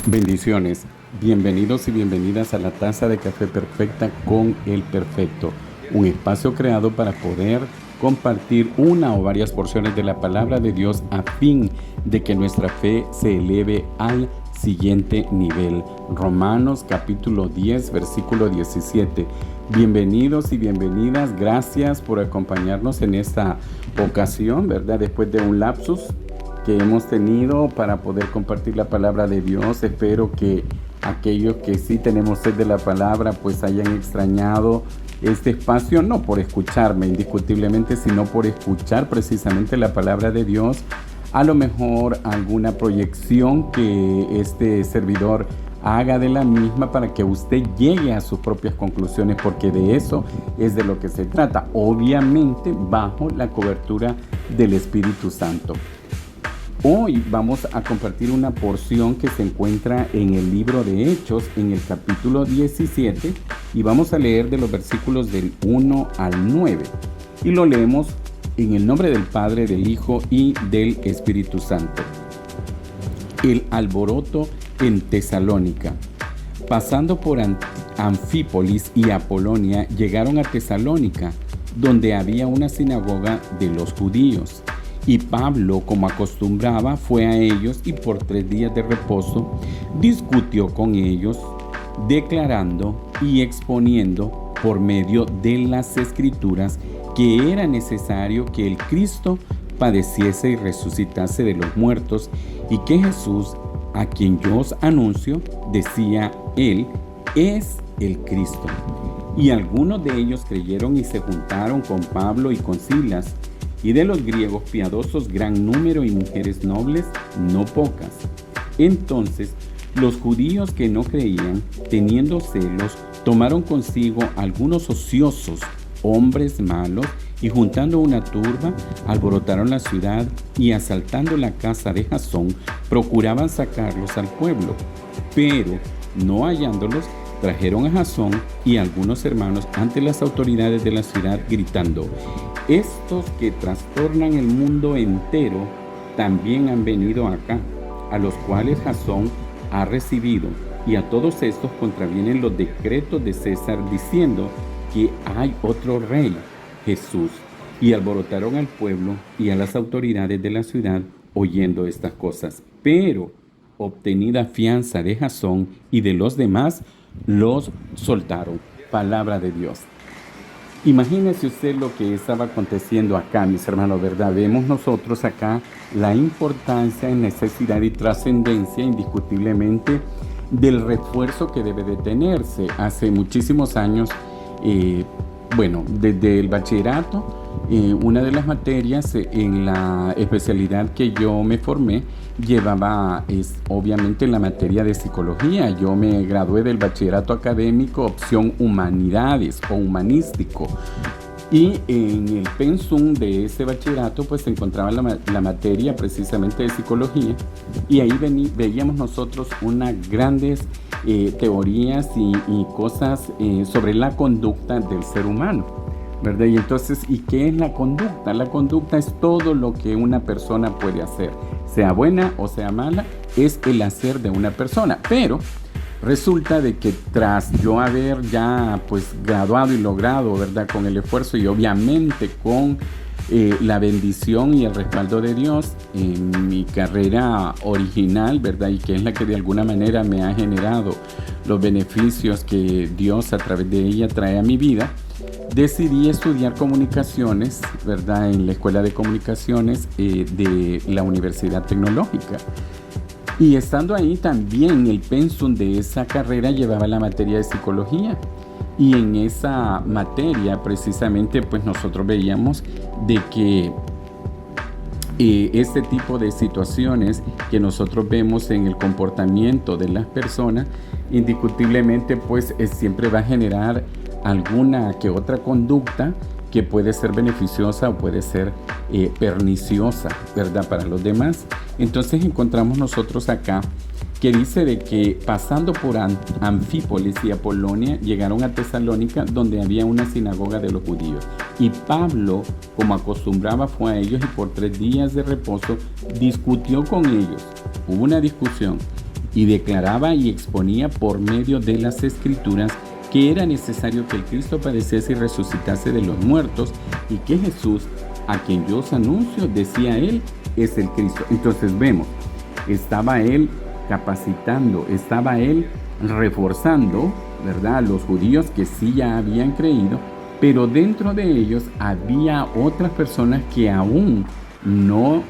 Bendiciones, bienvenidos y bienvenidas a la Taza de Café Perfecta con el Perfecto, un espacio creado para poder compartir una o varias porciones de la palabra de Dios a fin de que nuestra fe se eleve al siguiente nivel. Romanos capítulo 10, versículo 17. Bienvenidos y bienvenidas, gracias por acompañarnos en esta ocasión, ¿verdad? Después de un lapsus que hemos tenido para poder compartir la palabra de Dios. Espero que aquellos que sí tenemos sed de la palabra pues hayan extrañado este espacio, no por escucharme indiscutiblemente, sino por escuchar precisamente la palabra de Dios. A lo mejor alguna proyección que este servidor haga de la misma para que usted llegue a sus propias conclusiones, porque de eso es de lo que se trata, obviamente bajo la cobertura del Espíritu Santo. Hoy vamos a compartir una porción que se encuentra en el libro de Hechos, en el capítulo 17, y vamos a leer de los versículos del 1 al 9. Y lo leemos en el nombre del Padre, del Hijo y del Espíritu Santo. El alboroto en Tesalónica. Pasando por Anfípolis y Apolonia, llegaron a Tesalónica, donde había una sinagoga de los judíos. Y Pablo, como acostumbraba, fue a ellos y por 3 días de reposo discutió con ellos, declarando y exponiendo por medio de las Escrituras que era necesario que el Cristo padeciese y resucitase de los muertos, y que Jesús, a quien yo os anuncio, decía él, es el Cristo. Y algunos de ellos creyeron y se juntaron con Pablo y con Silas, y de los griegos piadosos gran número y mujeres nobles no pocas. Entonces los judíos que no creían, teniendo celos, tomaron consigo algunos ociosos, hombres malos, y juntando una turba, alborotaron la ciudad, y asaltando la casa de Jasón, procuraban sacarlos al pueblo. Pero, no hallándolos, trajeron a Jasón y a algunos hermanos ante las autoridades de la ciudad, gritando: estos que trastornan el mundo entero también han venido acá, a los cuales Jasón ha recibido, y a todos estos contravienen los decretos de César, diciendo que hay otro rey, Jesús. Y alborotaron al pueblo y a las autoridades de la ciudad oyendo estas cosas. Pero, obtenida fianza de Jasón y de los demás, los soltaron. Palabra de Dios. Imagínese usted lo que estaba aconteciendo acá, mis hermanos, ¿verdad? Vemos nosotros acá la importancia, necesidad y trascendencia indiscutiblemente del refuerzo que debe de tenerse. Hace muchísimos años, desde el bachillerato, una de las materias en la especialidad que yo me formé llevaba obviamente la materia de psicología. Yo me gradué del bachillerato académico opción humanidades o humanístico, y en el pensum de ese bachillerato pues se encontraba la materia precisamente de psicología, y ahí veíamos nosotros unas grandes teorías y cosas sobre la conducta del ser humano, ¿verdad? Y entonces, ¿y qué es la conducta? La conducta es todo lo que una persona puede hacer, sea buena o sea mala, es el hacer de una persona. Pero resulta de que tras yo haber ya pues graduado y logrado, ¿verdad?, con el esfuerzo y obviamente con la bendición y el respaldo de Dios en mi carrera original, ¿verdad?, y que es la que de alguna manera me ha generado los beneficios que Dios a través de ella trae a mi vida, decidí estudiar comunicaciones, ¿verdad?, en la Escuela de Comunicaciones de la Universidad Tecnológica. Y estando ahí también el pensum de esa carrera llevaba la materia de psicología. Y en esa materia precisamente pues nosotros veíamos de que este tipo de situaciones que nosotros vemos en el comportamiento de las personas, indiscutiblemente pues siempre va a generar alguna que otra conducta que puede ser beneficiosa o puede ser perniciosa, ¿verdad?, para los demás. Entonces encontramos nosotros acá que dice de que pasando por Anfípolis y Apolonia llegaron a Tesalónica, donde había una sinagoga de los judíos. Y Pablo, como acostumbraba, fue a ellos y por 3 días de reposo discutió con ellos. Hubo una discusión. y declaraba y exponía por medio de las Escrituras que era necesario que el Cristo padeciese y resucitase de los muertos, y que Jesús, a quien yo os anuncio, decía él, es el Cristo. Entonces vemos, estaba él capacitando, estaba él reforzando, ¿verdad?, a los judíos que sí ya habían creído, pero dentro de ellos había otras personas que aún no,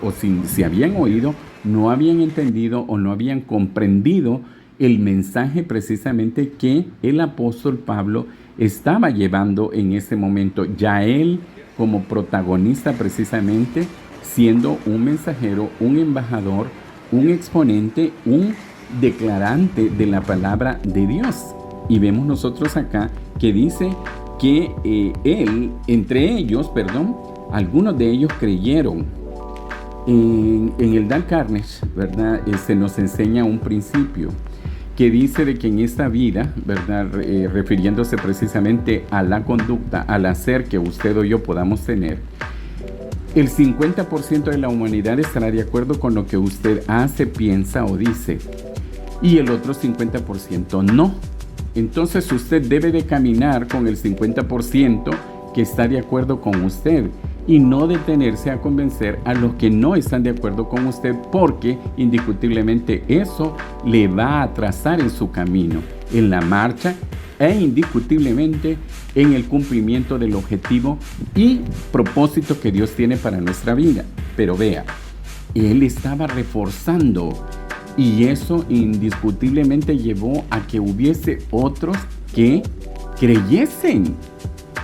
o si habían oído, no habían entendido o no habían comprendido el mensaje precisamente que el apóstol Pablo estaba llevando en ese momento. Ya él como protagonista precisamente, siendo un mensajero, un embajador, un exponente, un declarante de la palabra de Dios. Y vemos nosotros acá que dice que algunos de ellos creyeron. En el Dale Carnegie, ¿verdad? Se nos enseña un principio que dice de que en esta vida, ¿verdad?, refiriéndose precisamente a la conducta, al hacer que usted o yo podamos tener, el 50% de la humanidad estará de acuerdo con lo que usted hace, piensa o dice, y el otro 50% no. Entonces usted debe de caminar con el 50% que está de acuerdo con usted y no detenerse a convencer a los que no están de acuerdo con usted, porque indiscutiblemente eso le va a atrasar en su camino, en la marcha e indiscutiblemente en el cumplimiento del objetivo y propósito que Dios tiene para nuestra vida. Pero vea, él estaba reforzando y eso indiscutiblemente llevó a que hubiese otros que creyesen,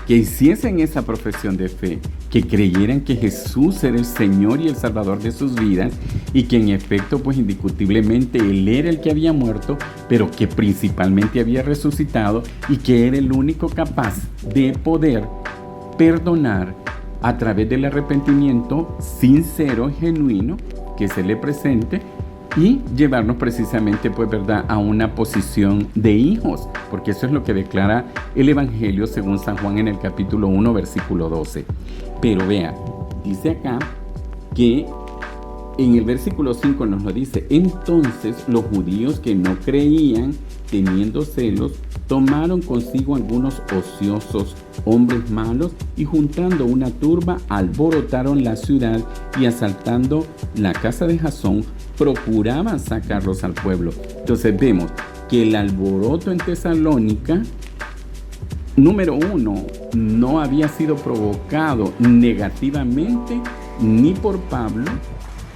que hiciesen esa profesión de fe, que creyeran que Jesús era el Señor y el Salvador de sus vidas y que en efecto, pues indiscutiblemente Él era el que había muerto, pero que principalmente había resucitado y que era el único capaz de poder perdonar a través del arrepentimiento sincero, genuino, que se le presente y llevarnos precisamente, pues, ¿verdad?, a una posición de hijos, porque eso es lo que declara el Evangelio según San Juan en el capítulo 1, versículo 12. Pero vea, dice acá que en el versículo 5 nos lo dice: entonces los judíos que no creían, teniendo celos, tomaron consigo algunos ociosos hombres malos y juntando una turba alborotaron la ciudad y asaltando la casa de Jasón procuraban sacarlos al pueblo. Entonces vemos que el alboroto en Tesalónica, número uno, no había sido provocado negativamente ni por Pablo,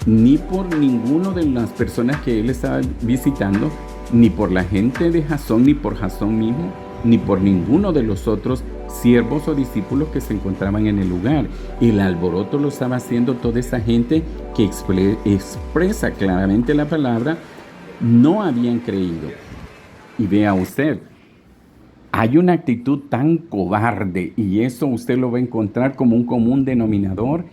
ni por ninguno de las personas que él estaba visitando, ni por la gente de Jasón, ni por Jasón mismo, ni por ninguno de los otros siervos o discípulos que se encontraban en el lugar. El alboroto lo estaba haciendo toda esa gente que expresa claramente la palabra, no habían creído. Y vea usted, hay una actitud tan cobarde, y eso usted lo va a encontrar como un común denominador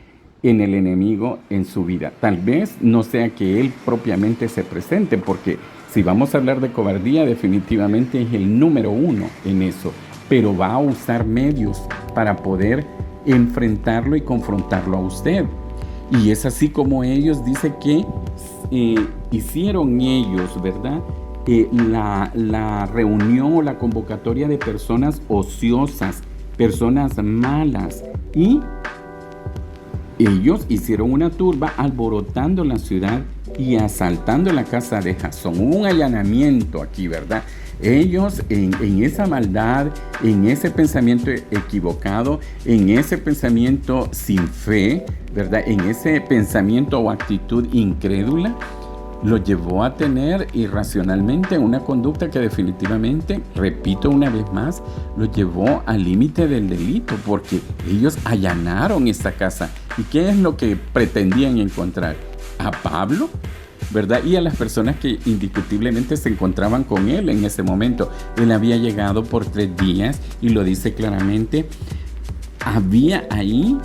en el enemigo en su vida. Tal vez no sea que él propiamente se presente, porque si vamos a hablar de cobardía, definitivamente es el número uno en eso, pero va a usar medios para poder enfrentarlo y confrontarlo a usted. Y es así como ellos, dice que hicieron ellos, ¿verdad?, la reunión o la convocatoria de personas ociosas, personas malas, y ellos hicieron una turba alborotando la ciudad y asaltando la casa de Jasón. Hubo un allanamiento aquí, ¿verdad? Ellos en esa maldad, en ese pensamiento equivocado, en ese pensamiento sin fe, ¿verdad?, en ese pensamiento o actitud incrédula, lo llevó a tener irracionalmente una conducta que definitivamente, repito una vez más, lo llevó al límite del delito, porque ellos allanaron esta casa. ¿Y qué es lo que pretendían encontrar? A Pablo, ¿verdad?, y a las personas que indiscutiblemente se encontraban con él en ese momento. Él había llegado por 3 días y lo dice claramente. Había ahí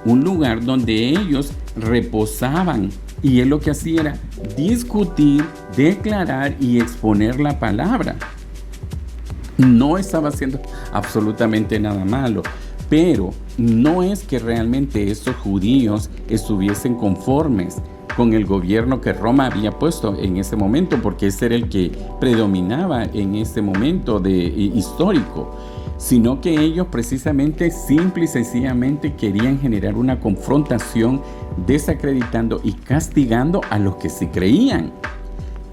un lugar donde ellos reposaban, y él lo que hacía era discutir, declarar y exponer la palabra. No estaba haciendo absolutamente nada malo, pero no es que realmente estos judíos estuviesen conformes con el gobierno que Roma había puesto en ese momento, porque ese era el que predominaba en ese momento histórico, sino que ellos precisamente simple y sencillamente querían generar una confrontación, desacreditando y castigando a los que sí creían.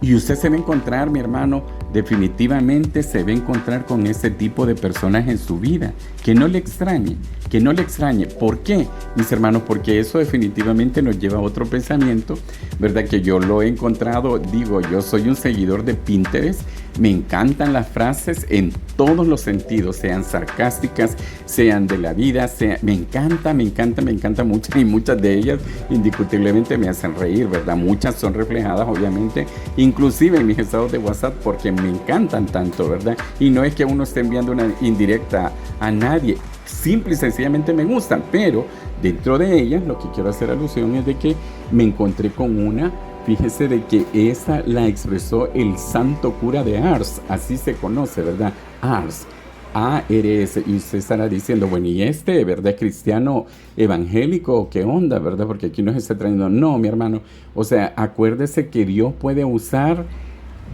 Y usted se va a encontrar, mi hermano, definitivamente se va a encontrar con ese tipo de personas en su vida. Que no le extrañe, que no le extrañe. ¿Por qué, mis hermanos? Porque eso definitivamente nos lleva a otro pensamiento, ¿verdad? Que yo lo he encontrado, digo, yo soy un seguidor de Pinterest. Me encantan las frases en todos los sentidos, sean sarcásticas, sean de la vida, me encanta muchas, y muchas de ellas indiscutiblemente me hacen reír, ¿verdad? Muchas son reflejadas, obviamente, inclusive en mis estados de WhatsApp, porque me encantan tanto, ¿verdad? Y no es que uno esté enviando una indirecta a nadie, simple y sencillamente me gustan, pero dentro de ellas lo que quiero hacer alusión es de que me encontré con una. Fíjese de que esa la expresó el santo cura de Ars, así se conoce, ¿verdad? Ars, A-R-S, y usted estará diciendo, bueno, ¿y verdad, cristiano evangélico? ¿Qué onda, verdad? Porque aquí nos está trayendo. No, mi hermano, o sea, acuérdese que Dios puede usar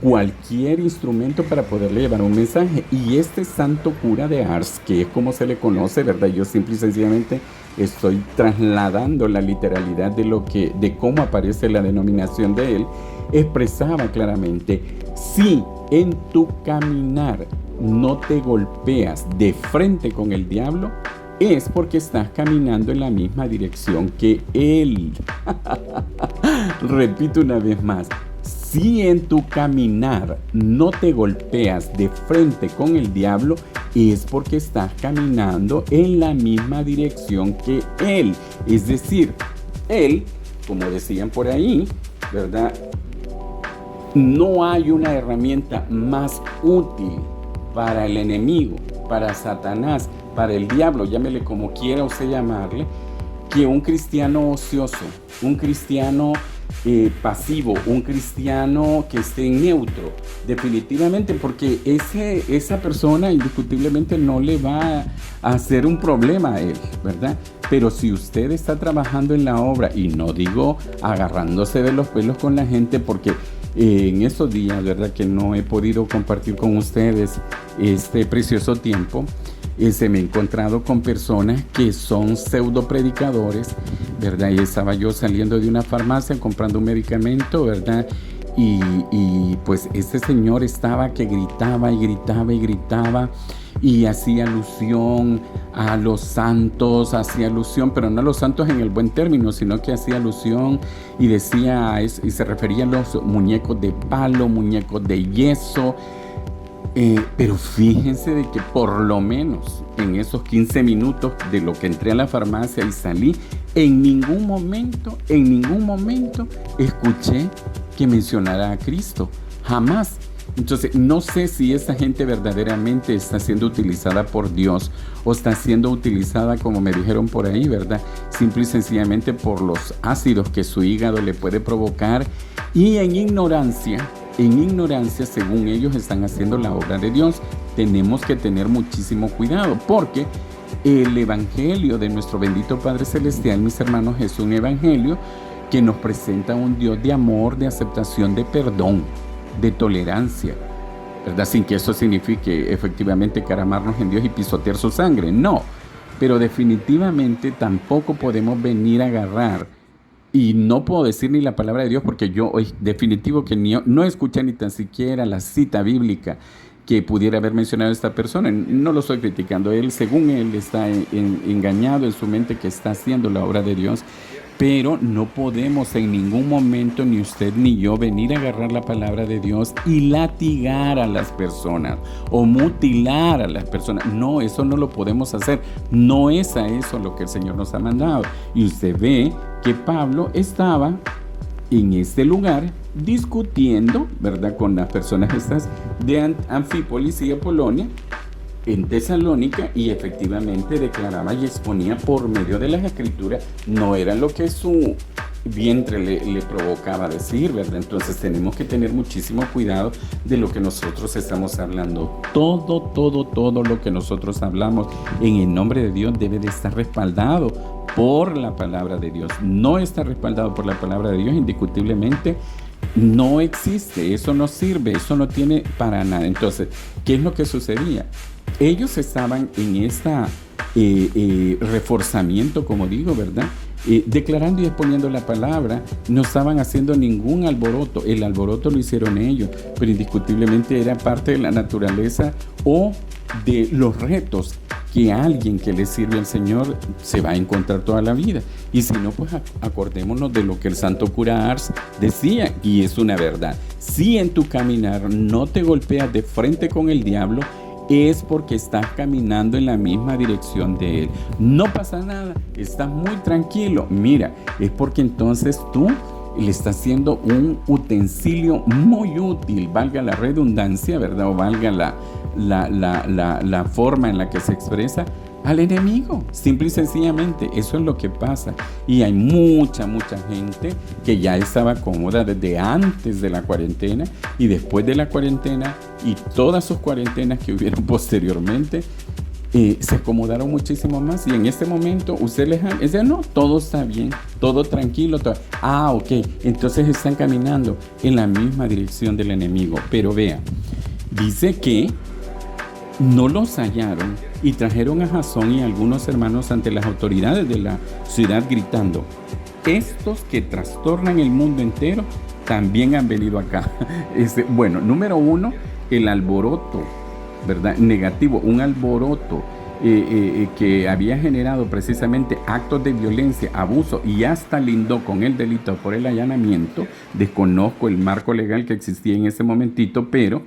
cualquier instrumento para poderle llevar un mensaje, y este santo cura de Ars, que es como se le conoce, ¿verdad? Yo simple y sencillamente estoy trasladando la literalidad de cómo aparece la denominación de él, expresaba claramente: si en tu caminar no te golpeas de frente con el diablo, es porque estás caminando en la misma dirección que él. Repito una vez más. Si en tu caminar no te golpeas de frente con el diablo, es porque estás caminando en la misma dirección que él. Es decir, él, como decían por ahí, ¿verdad? No hay una herramienta más útil para el enemigo, para Satanás, para el diablo, llámele como quiera usted llamarle, que un cristiano ocioso, un cristiano pasivo, un cristiano que esté neutro, definitivamente, porque esa persona indiscutiblemente no le va a hacer un problema a él, ¿verdad? Pero si usted está trabajando en la obra, y no digo agarrándose de los pelos con la gente, porque en estos días, ¿verdad?, que no he podido compartir con ustedes este precioso tiempo, se me he encontrado con personas que son pseudo predicadores, ¿verdad? Y estaba yo saliendo de una farmacia comprando un medicamento, ¿verdad? Y pues este señor estaba que gritaba y hacía alusión a los santos, pero no a los santos en el buen término, sino que hacía alusión y decía, y se refería a los muñecos de palo, muñecos de yeso. Pero fíjense de que por lo menos en esos 15 minutos de lo que entré a la farmacia y salí, en ningún momento escuché que mencionara a Cristo, jamás. Entonces, no sé si esa gente verdaderamente está siendo utilizada por Dios o está siendo utilizada, como me dijeron por ahí, ¿verdad? Simple y sencillamente por los ácidos que su hígado le puede provocar, y en ignorancia, según ellos, están haciendo la obra de Dios. Tenemos que tener muchísimo cuidado, porque el evangelio de nuestro bendito Padre Celestial, mis hermanos, es un evangelio que nos presenta un Dios de amor, de aceptación, de perdón, de tolerancia, ¿verdad? Sin que eso signifique efectivamente caramarnos en Dios y pisotear su sangre, no. Pero definitivamente tampoco podemos venir a agarrar, y no puedo decir ni la palabra de Dios, porque yo definitivo que no escuché ni tan siquiera la cita bíblica que pudiera haber mencionado esta persona. No lo estoy criticando, él, según él, está engañado en su mente que está haciendo la obra de Dios. Pero no podemos en ningún momento, ni usted ni yo, venir a agarrar la palabra de Dios y latigar a las personas o mutilar a las personas. No, eso no lo podemos hacer. No es a eso lo que el Señor nos ha mandado. Y usted ve que Pablo estaba en este lugar discutiendo, ¿verdad?, con las personas estas de Anfípolis y Apolonia, en Tesalónica, y efectivamente declaraba y exponía por medio de las escrituras, no era lo que su vientre le provocaba decir, ¿verdad? Entonces tenemos que tener muchísimo cuidado de lo que nosotros estamos hablando. Todo lo que nosotros hablamos en el nombre de Dios debe de estar respaldado por la palabra de Dios. No está respaldado por la palabra de Dios, indiscutiblemente no existe, eso no sirve, eso no tiene para nada. Entonces, ¿qué es lo que sucedía? Ellos estaban en esta reforzamiento, como digo, ¿verdad? Declarando y exponiendo la palabra, no estaban haciendo ningún alboroto. El alboroto lo hicieron ellos, pero indiscutiblemente era parte de la naturaleza o de los retos que alguien que le sirve al Señor se va a encontrar toda la vida. Y si no, pues acordémonos de lo que el santo cura Ars decía, y es una verdad. Si en tu caminar no te golpeas de frente con el diablo, es porque estás caminando en la misma dirección de él. No pasa nada, estás muy tranquilo. Mira, es porque entonces tú le estás siendo un utensilio muy útil, valga la redundancia, ¿verdad? O valga la forma en la que se expresa, al enemigo. Simple y sencillamente, eso es lo que pasa. Y hay mucha gente que ya estaba cómoda desde antes de la cuarentena y después de la cuarentena y todas sus cuarentenas que hubieron posteriormente, se acomodaron muchísimo más. Y en este momento usted les dice, no, todo está bien, todo tranquilo, todo. Ok, entonces están caminando en la misma dirección del enemigo. Pero vea, dice que no los hallaron y trajeron a Jasón y a algunos hermanos ante las autoridades de la ciudad gritando: estos que trastornan el mundo entero también han venido acá. Bueno, número uno, el alboroto, ¿verdad? Negativo, un alboroto que había generado precisamente actos de violencia, abuso y hasta lindó con el delito por el allanamiento. Desconozco el marco legal que existía en ese momentito, pero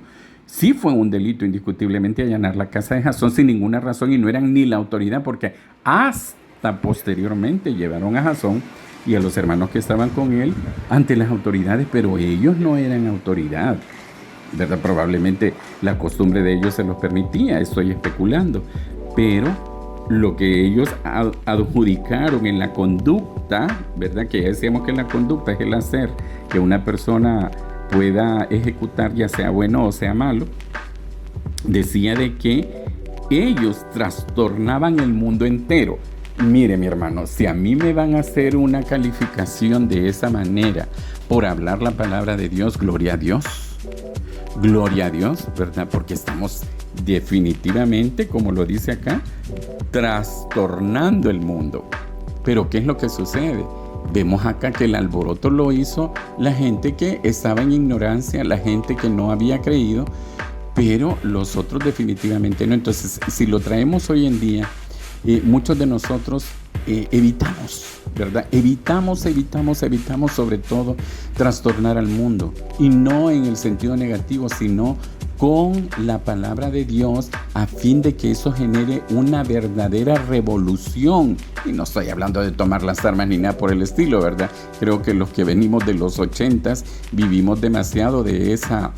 sí fue un delito indiscutiblemente allanar la casa de Jasón sin ninguna razón, y no eran ni la autoridad, porque hasta posteriormente llevaron a Jasón y a los hermanos que estaban con él ante las autoridades, pero ellos no eran autoridad, ¿verdad? Probablemente la costumbre de ellos se los permitía, estoy especulando, pero lo que ellos adjudicaron en la conducta, ¿verdad? Que ya decíamos que la conducta es el hacer que una persona pueda ejecutar, ya sea bueno o sea malo. Decía de que ellos trastornaban el mundo entero. Mire, mi hermano, si a mí me van a hacer una calificación de esa manera por hablar la palabra de Dios, gloria a Dios, ¿verdad? Porque estamos definitivamente, como lo dice acá, trastornando el mundo. Pero ¿qué es lo que sucede? Vemos acá que el alboroto lo hizo la gente que estaba en ignorancia, la gente que no había creído, pero los otros definitivamente no. Entonces, si lo traemos hoy en día, muchos de nosotros evitamos, ¿verdad? Evitamos sobre todo trastornar al mundo, y no en el sentido negativo, sino con la palabra de Dios, a fin de que eso genere una verdadera revolución. Y no estoy hablando de tomar las armas ni nada por el estilo, ¿verdad? Creo que los que venimos de los 80s vivimos demasiado de esa,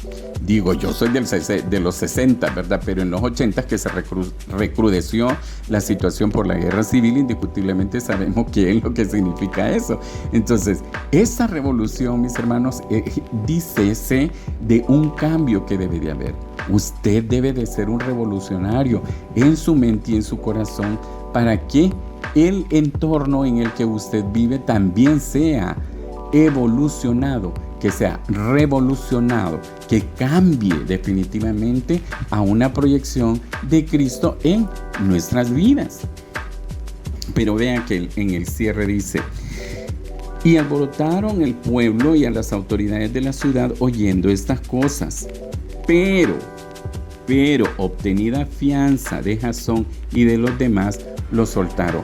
digo, yo soy de los 60, ¿verdad? Pero en los 80s que se recrudeció la situación por la guerra civil, indiscutiblemente sabemos qué es lo que significa eso. Entonces, esa revolución, mis hermanos, dícese de un cambio que debe de haber. Usted debe de ser un revolucionario en su mente y en su corazón, para que el entorno en el que usted vive también sea evolucionado, que sea revolucionado, que cambie definitivamente a una proyección de Cristo en nuestras vidas. Pero vean que en el cierre dice: y alborotaron el pueblo y a las autoridades de la ciudad oyendo estas cosas. Pero obtenida fianza de Jasón y de los demás, lo soltaron.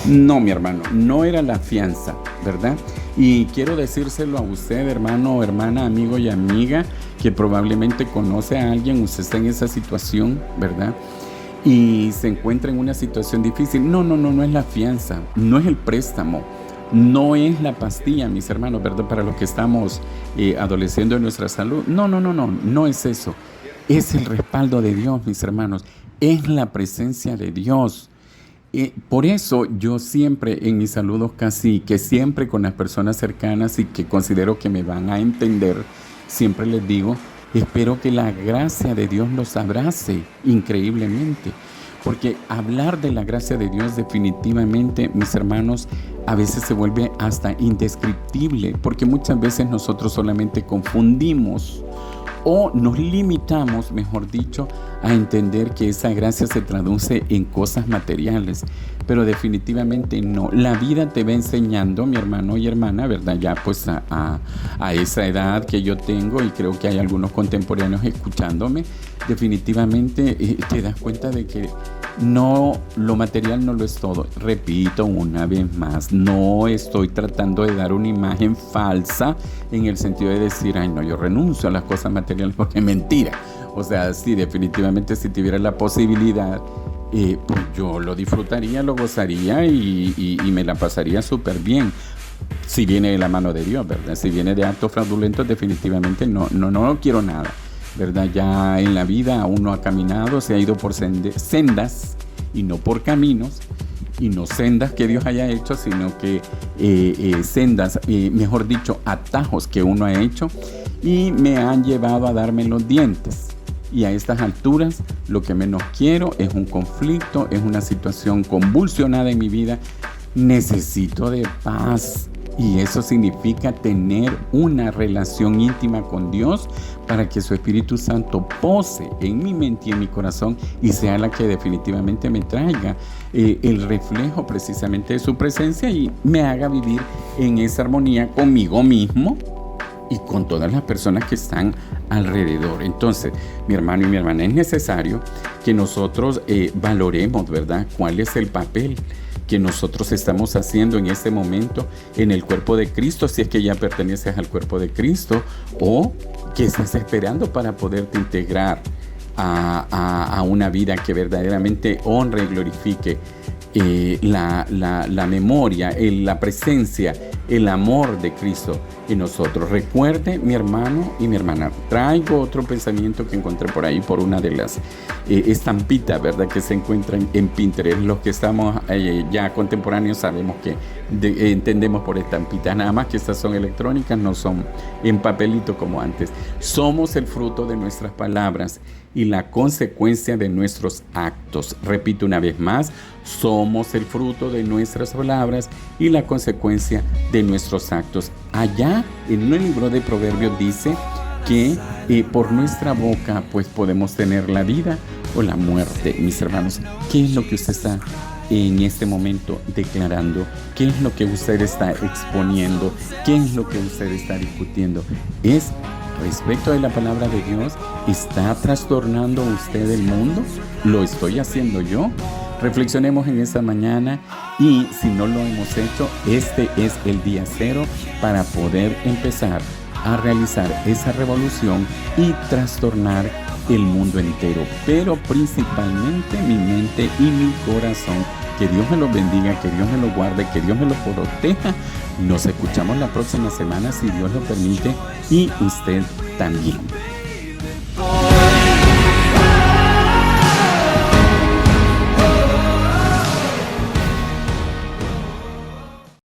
No, mi hermano, no era la fianza, ¿verdad? Y quiero decírselo a usted, hermano, hermana, amigo y amiga, que probablemente conoce a alguien, usted está en esa situación, ¿verdad? Y se encuentra en una situación difícil. No es la fianza, no es el préstamo, no es la pastilla, mis hermanos, ¿verdad? Para los que estamos adoleciendo en nuestra salud. No es eso. Es el respaldo de Dios, mis hermanos. Es la presencia de Dios. Por eso yo siempre en mis saludos, casi que siempre con las personas cercanas y que considero que me van a entender, siempre les digo: espero que la gracia de Dios los abrace increíblemente. Porque hablar de la gracia de Dios definitivamente, mis hermanos, a veces se vuelve hasta indescriptible, porque muchas veces nosotros solamente confundimos o nos limitamos, mejor dicho, a entender que esa gracia se traduce en cosas materiales, pero definitivamente no. La vida te va enseñando, mi hermano y hermana, ¿verdad? Ya pues a esa edad que yo tengo, y creo que hay algunos contemporáneos escuchándome, definitivamente te das cuenta de que no, lo material no lo es todo. Repito una vez más, no estoy tratando de dar una imagen falsa en el sentido de decir, ay no, yo renuncio a las cosas materiales, porque es mentira. O sea, sí, definitivamente si tuviera la posibilidad, pues yo lo disfrutaría, lo gozaría y me la pasaría súper bien. Si viene de la mano de Dios, ¿verdad? Si viene de actos fraudulentos, definitivamente no quiero nada, ¿verdad? Ya en la vida uno ha caminado, se ha ido por sendas y no por caminos, y no sendas que Dios haya hecho, sino que sendas, mejor dicho, atajos que uno ha hecho, y me han llevado a darme los dientes. Y a estas alturas lo que menos quiero es un conflicto, es una situación convulsionada en mi vida. Necesito de paz. Y eso significa tener una relación íntima con Dios para que su Espíritu Santo pose en mi mente y en mi corazón y sea la que definitivamente me traiga el reflejo precisamente de su presencia y me haga vivir en esa armonía conmigo mismo y con todas las personas que están alrededor. Entonces, mi hermano y mi hermana, es necesario que nosotros valoremos, ¿verdad?, cuál es el papel que nosotros estamos haciendo en este momento en el cuerpo de Cristo, si es que ya perteneces al cuerpo de Cristo, o que estás esperando para poderte integrar a una vida que verdaderamente honre y glorifique la memoria, la presencia, el amor de Cristo en nosotros. Recuerde, mi hermano y mi hermana, traigo otro pensamiento que encontré por ahí, por una de las estampitas, ¿verdad?, que se encuentran en Pinterest. Los que estamos ya contemporáneos sabemos que entendemos por estampitas, nada más que estas son electrónicas, no son en papelito como antes. Somos el fruto de nuestras palabras y la consecuencia de nuestros actos. Repito una vez más, somos el fruto de nuestras palabras y la consecuencia de nuestros actos. Allá en el libro de Proverbios dice que por nuestra boca pues podemos tener la vida o la muerte. Mis hermanos, ¿qué es lo que usted está en este momento declarando? ¿Qué es lo que usted está exponiendo? ¿Qué es lo que usted está discutiendo? ¿Es respecto de la palabra de Dios? ¿Está trastornando usted el mundo? ¿Lo estoy haciendo yo? Reflexionemos en esta mañana, y si no lo hemos hecho, este es el día cero para poder empezar a realizar esa revolución y trastornar el mundo entero, pero principalmente mi mente y mi corazón. Que Dios me los bendiga, que Dios me los guarde, que Dios me los proteja. Nos escuchamos la próxima semana, si Dios lo permite, y usted también.